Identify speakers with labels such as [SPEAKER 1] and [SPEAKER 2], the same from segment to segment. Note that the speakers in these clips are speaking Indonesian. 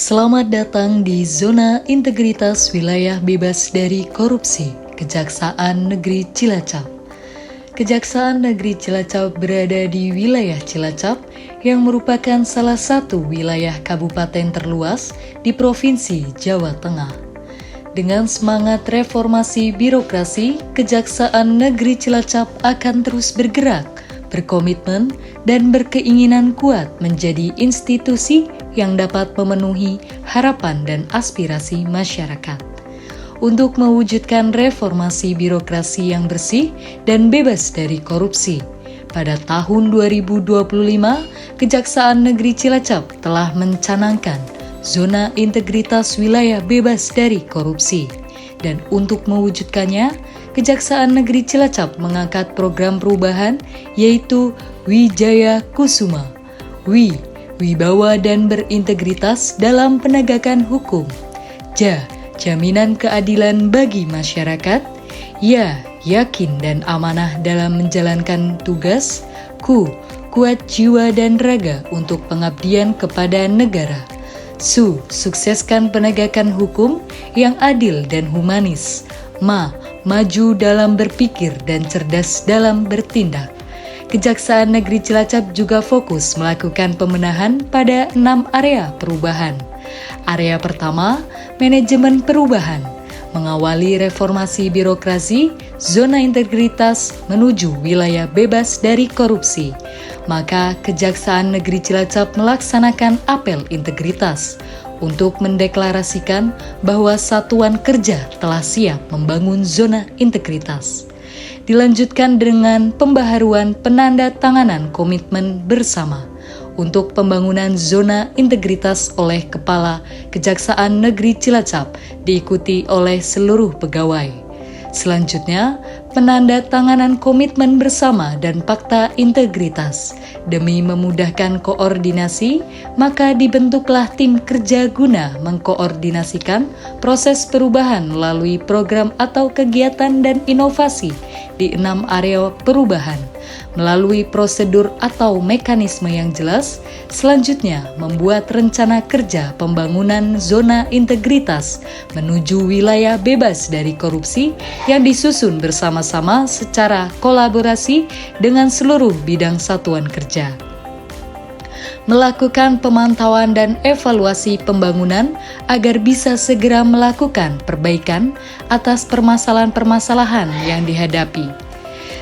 [SPEAKER 1] Selamat datang di Zona Integritas Wilayah Bebas dari Korupsi, Kejaksaan Negeri Cilacap. Kejaksaan Negeri Cilacap berada di wilayah Cilacap yang merupakan salah satu wilayah kabupaten terluas di Provinsi Jawa Tengah. Dengan semangat reformasi birokrasi, Kejaksaan Negeri Cilacap akan terus bergerak, berkomitmen, dan berkeinginan kuat menjadi institusi yang dapat memenuhi harapan dan aspirasi masyarakat. Untuk mewujudkan reformasi birokrasi yang bersih dan bebas dari korupsi, pada tahun 2025, Kejaksaan Negeri Cilacap telah mencanangkan Zona Integritas Wilayah Bebas dari Korupsi. Dan untuk mewujudkannya, Kejaksaan Negeri Cilacap mengangkat program perubahan yaitu Wijaya Kusuma, Wibawa dan berintegritas dalam penegakan hukum. Jaminan keadilan bagi masyarakat. Yakin dan amanah dalam menjalankan tugas. Kuat jiwa dan raga untuk pengabdian kepada negara. Sukseskan penegakan hukum yang adil dan humanis. Maju dalam berpikir dan cerdas dalam bertindak. Kejaksaan Negeri Cilacap juga fokus melakukan pemenahan pada 6 area perubahan. Area pertama, manajemen perubahan, mengawali reformasi birokrasi, zona integritas menuju wilayah bebas dari korupsi. Maka Kejaksaan Negeri Cilacap melaksanakan apel integritas untuk mendeklarasikan bahwa satuan kerja telah siap membangun zona integritas. Dilanjutkan dengan pembaharuan penandatanganan komitmen bersama untuk pembangunan zona integritas oleh Kepala Kejaksaan Negeri Cilacap diikuti oleh seluruh pegawai. Selanjutnya, penandatanganan komitmen bersama dan fakta integritas. Demi memudahkan koordinasi, maka dibentuklah tim kerja guna mengkoordinasikan proses perubahan melalui program atau kegiatan dan inovasi di 6 area perubahan, melalui prosedur atau mekanisme yang jelas. Selanjutnya, membuat rencana kerja pembangunan zona integritas menuju wilayah bebas dari korupsi yang disusun bersama-sama secara kolaborasi dengan seluruh bidang satuan kerja. Melakukan pemantauan dan evaluasi pembangunan agar bisa segera melakukan perbaikan atas permasalahan-permasalahan yang dihadapi.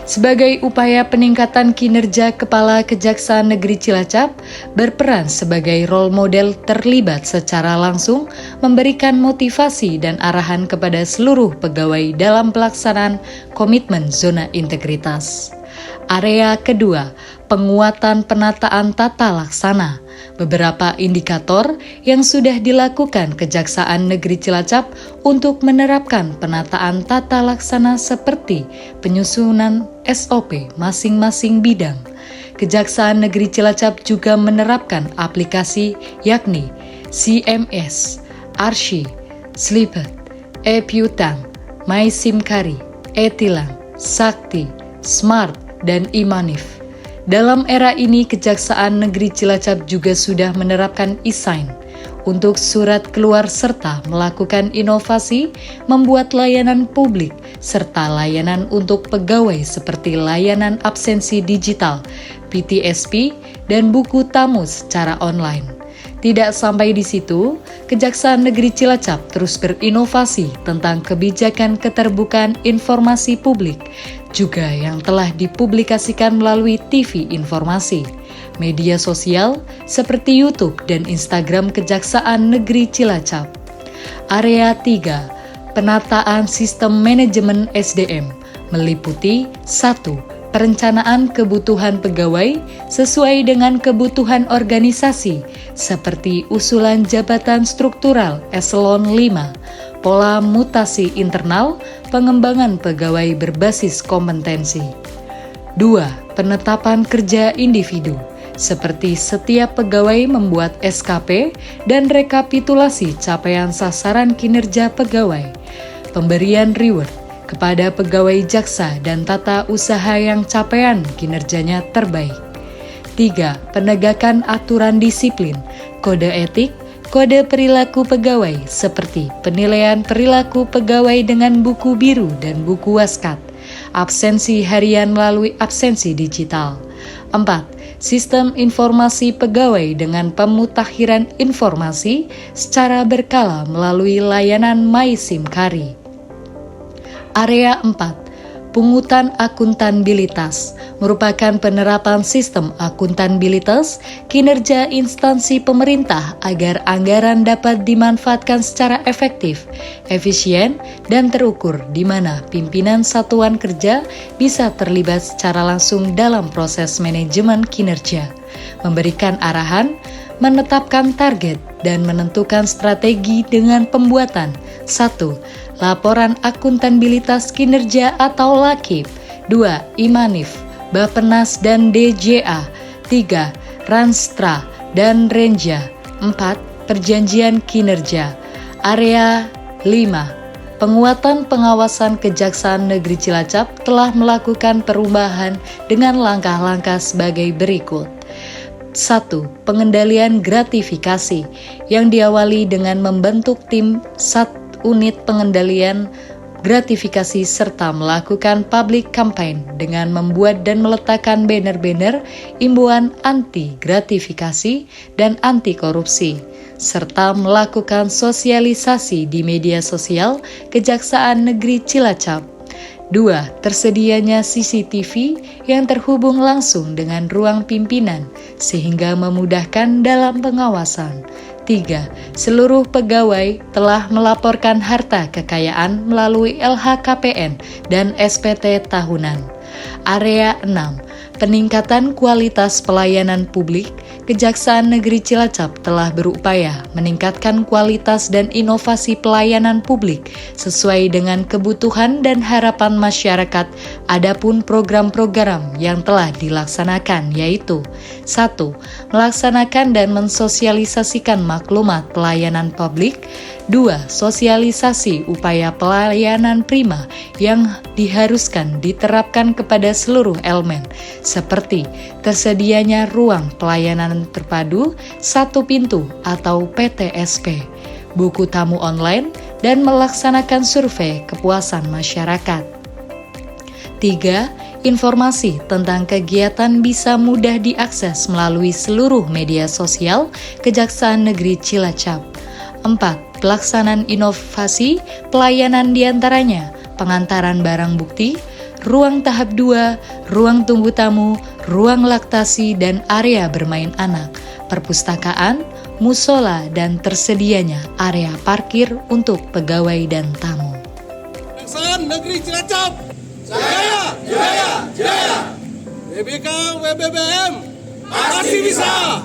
[SPEAKER 1] Sebagai upaya peningkatan kinerja Kepala Kejaksaan Negeri Cilacap berperan sebagai role model terlibat secara langsung memberikan motivasi dan arahan kepada seluruh pegawai dalam pelaksanaan komitmen zona integritas. Area kedua, penguatan penataan tata laksana. Beberapa indikator yang sudah dilakukan Kejaksaan Negeri Cilacap untuk menerapkan penataan tata laksana seperti penyusunan SOP masing-masing bidang. Kejaksaan Negeri Cilacap juga menerapkan aplikasi yakni CMS, Arsy, Slipet, ePiutang, MySimkari, eTilang, Sakti, Smart, dan Imanif. Dalam era ini, Kejaksaan Negeri Cilacap juga sudah menerapkan e-sign untuk surat keluar serta melakukan inovasi, membuat layanan publik, serta layanan untuk pegawai seperti layanan absensi digital, PTSP, dan buku tamu secara online. Tidak sampai di situ, Kejaksaan Negeri Cilacap terus berinovasi tentang kebijakan keterbukaan informasi publik, juga yang telah dipublikasikan melalui TV informasi, media sosial seperti YouTube dan Instagram Kejaksaan Negeri Cilacap. Area 3, penataan sistem manajemen SDM, meliputi 1. Perencanaan kebutuhan pegawai sesuai dengan kebutuhan organisasi, seperti usulan jabatan struktural eselon 5, pola mutasi internal, pengembangan pegawai berbasis kompetensi. 2. Penetapan kerja individu, seperti setiap pegawai membuat SKP dan rekapitulasi capaian sasaran kinerja pegawai, pemberian reward kepada pegawai jaksa dan tata usaha yang capaian kinerjanya terbaik. 3. Penegakan aturan disiplin, kode etik, kode perilaku pegawai seperti penilaian perilaku pegawai dengan buku biru dan buku waskat, absensi harian melalui absensi digital. 4. Sistem informasi pegawai dengan pemutakhiran informasi secara berkala melalui layanan MySimKari. Area 4. Pungutan akuntabilitas merupakan penerapan sistem akuntabilitas kinerja instansi pemerintah agar anggaran dapat dimanfaatkan secara efektif, efisien, dan terukur di mana pimpinan satuan kerja bisa terlibat secara langsung dalam proses manajemen kinerja, memberikan arahan, menetapkan target, dan menentukan strategi dengan pembuatan 1. Laporan akuntabilitas kinerja atau LAKIP. 2. Imanif, Bappenas dan DJA. 3. Ranstra dan Renja. 4. Perjanjian kinerja. Area 5. Penguatan pengawasan Kejaksaan Negeri Cilacap telah melakukan perubahan dengan langkah-langkah sebagai berikut. 1. Pengendalian gratifikasi yang diawali dengan membentuk tim unit pengendalian gratifikasi serta melakukan public campaign dengan membuat dan meletakkan banner-banner imbauan anti gratifikasi dan anti korupsi serta melakukan sosialisasi di media sosial Kejaksaan Negeri Cilacap. 2. Tersedianya CCTV yang terhubung langsung dengan ruang pimpinan sehingga memudahkan dalam pengawasan. 3. Seluruh pegawai telah melaporkan harta kekayaan melalui LHKPN dan SPT tahunan. Area 6. Peningkatan kualitas pelayanan publik, Kejaksaan Negeri Cilacap telah berupaya meningkatkan kualitas dan inovasi pelayanan publik sesuai dengan kebutuhan dan harapan masyarakat. Adapun program-program yang telah dilaksanakan yaitu 1. Melaksanakan dan mensosialisasikan maklumat pelayanan publik. 2. Sosialisasi upaya pelayanan prima yang diharuskan diterapkan kepada seluruh elemen, seperti tersedianya ruang pelayanan terpadu satu pintu atau PTSP, buku tamu online, dan melaksanakan survei kepuasan masyarakat. 3. Informasi tentang kegiatan bisa mudah diakses melalui seluruh media sosial Kejaksaan Negeri Cilacap. 4. Pelaksanaan inovasi pelayanan diantaranya pengantaran barang bukti, ruang tahap 2, ruang tunggu tamu, ruang laktasi dan area bermain anak, perpustakaan, musola, dan tersedianya area parkir untuk pegawai dan tamu.
[SPEAKER 2] Kejaksaan Negeri Cilacap, jaya, jaya, jaya. BBK WBBM masih bisa.